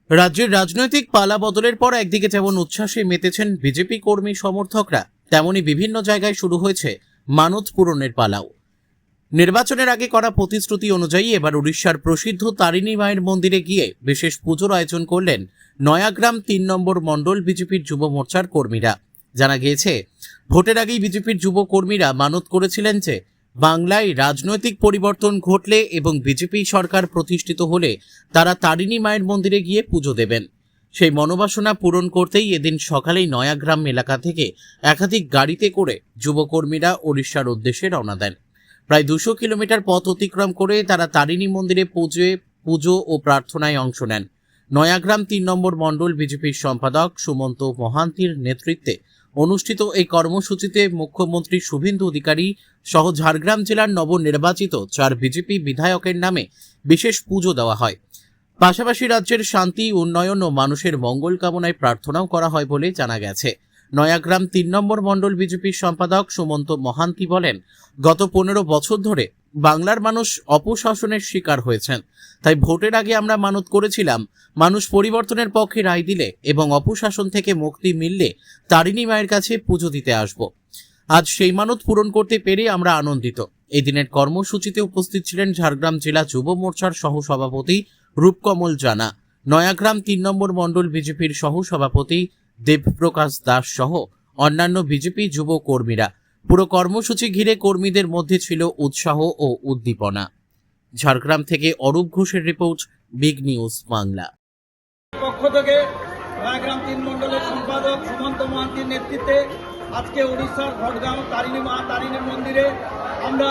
রাজ্যের রাজনৈতিক পালা বদলের পর একদিকে যেমন উচ্ছ্বাসে মেতেছেন বিজেপি কর্মী সমর্থকরা, তেমনি বিভিন্ন জায়গায় শুরু হয়েছে মানত পূরণের পালাও। নির্বাচনের আগে করা প্রতিশ্রুতি অনুযায়ী এবার উড়িষ্যার প্রসিদ্ধ তারিণী মায়ের মন্দিরে গিয়ে বিশেষ পুজোর আয়োজন করলেন নয়াগ্রাম ৩ নম্বর মণ্ডল বিজেপির যুব মোর্চার কর্মীরা। জানা গিয়েছে, ভোটের আগেই বিজেপির যুব কর্মীরা মানত করেছিলেন যে বাংলায় রাজনৈতিক পরিবর্তন ঘটলে এবং বিজেপি সরকার প্রতিষ্ঠিত হলে তারা তারিণী মায়ের মন্দিরে গিয়ে পুজো দেবেন। সেই মনোবাসনা পূরণ করতেই এদিন সকালেই নয়াগ্রাম এলাকা থেকে একাধিক গাড়িতে করে যুবকর্মীরা ওড়িশার উদ্দেশ্যে রওনা দেন। প্রায় 200 কিলোমিটার পথ অতিক্রম করে তারা তারিণী মন্দিরে পৌঁছে পুজো ও প্রার্থনায় অংশ নেন। নয়াগ্রাম ৩ নম্বর মণ্ডল বিজেপির সম্পাদক সুমন্ত মহান্তির নেতৃত্বে অনুষ্ঠিত এই কর্মসূচিতে মুখ্যমন্ত্রী শুভেন্দু অধিকারী সহ ঝাড়গ্রাম জেলার নবনির্বাচিত 4 বিজেপি বিধায়কের নামে বিশেষ পুজো দেওয়া হয়। পাশাপাশি রাজ্যের শান্তি, উন্নয়ন ও মানুষের মঙ্গল কামনায় প্রার্থনাও করা হয় বলে জানা গেছে। নয়াগ্রাম ৩ নম্বর মণ্ডল বিজেপির সম্পাদক সুমন্ত মহান্তি বলেন, গত 15 বছর ধরে বাংলার মানুষ অপশাসনের শিকার হয়েছেন। তাই ভোটের আগে আমরা মানত করেছিলাম, মানুষ পরিবর্তনের পক্ষে রায় দিলে এবং অপশাসন থেকে মুক্তি মিললে তারিণী মায়ের কাছে পুজো দিতে আসব। আজ সেই মানত পূরণ করতে পেরে আমরা আনন্দিত। এই দিনের কর্মসূচিতে উপস্থিত ছিলেন ঝাড়গ্রাম জেলা যুব মোর্চার সহসভাপতি রূপকমল জানা, নয়াগ্রাম ৩ নম্বর মণ্ডল বিজেপির সহসভাপতি দেবপ্রকাশ দাস সহ অন্যান্য বিজেপি যুব কর্মীরা। পুরো কর্মসূচি ঘিরে কর্মীদের মধ্যে ছিল উৎসাহ ও উদ্দীপনা। ঝাড়গ্রাম থেকে অরূপ ঘোষের রিপোর্ট, বিগ নিউজ বাংলা। পক্ষ থেকে নয়াগ্রাম 3 মণ্ডলের সম্পাদক সুমন্ত মহান্তির নেতৃত্বে আজকে উড়িষ্যার ঘটগাঁও তারিণী মন্দিরে আমরা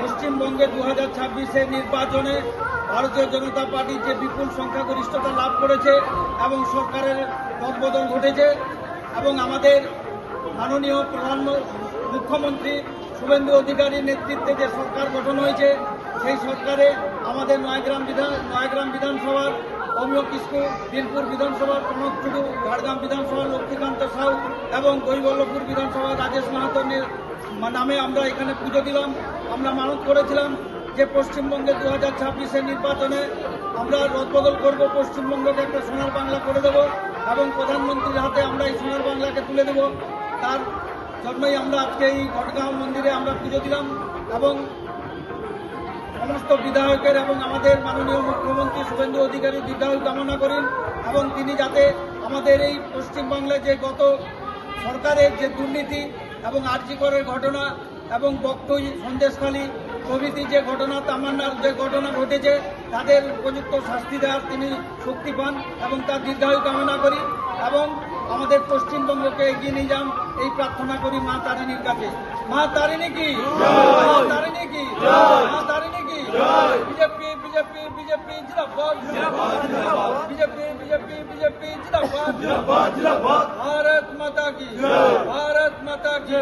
পশ্চিমবঙ্গে 2026-এর নির্বাচনে ভারতীয় জনতা পার্টি যে বিপুল সংখ্যাগরিষ্ঠতা লাভ করেছে এবং সরকারের পদবদল ঘটেছে এবং আমাদের মাননীয় মুখ্যমন্ত্রী শুভেন্দু অধিকারীর নেতৃত্বে যে সরকার গঠন হয়েছে, সেই সরকারে আমাদের নয়াগ্রাম বিধানসভার অমিয় কিস্কু, বীরপুর বিধানসভার প্রণব টুডু, ঝাড়গ্রাম বিধানসভার লক্ষ্মীকান্ত সাউ এবং গৈবল্লভপুর বিধানসভার রাজেশ মাহাতোর নামে আমরা এখানে পুজো দিলাম। আমরা মানত করেছিলাম যে পশ্চিমবঙ্গে 2026-এর নির্বাচনে আমরা রদবদল করব, পশ্চিমবঙ্গকে একটা সোনার বাংলা করে দেব এবং প্রধানমন্ত্রীর হাতে আমরা এই সোনার বাংলাকে তুলে দেব। তার জন্যই আমরা আজকে এই ঘটগাঁও মন্দিরে আমরা পুজো দিলাম এবং সমস্ত বিধায়কের এবং আমাদের মাননীয় মুখ্যমন্ত্রী শুভেন্দু অধিকারী দীর্ঘায়ু কামনা করেন এবং তিনি যাতে আমাদের এই পশ্চিমবাংলায় যে গত সরকারের যে দুর্নীতি এবং আরজি করের ঘটনা এবং বকটুই, সন্দেশখালী প্রভৃতি যে ঘটনা, তামান্নার যে ঘটনা ঘটেছে, তাদের উপযুক্ত শাস্তি দেওয়ার তিনি শক্তি পান এবং তার দীর্ঘায়ু কামনা করি এবং আমাদের পশ্চিমবঙ্গকে এগিয়ে নিয়ে যান এই প্রার্থনা করি মা তারিণীর কাছে। মা তারিণী কি, মা তারিণী কি, মা তারিণী কি। বিজেপি বিজেপি বিজেপি জিন্দাবাদ, বিজেপি বিজেপি বিজেপি জিন্দাবাদ। ভারত মাতা কি, ভারত মাতা কি।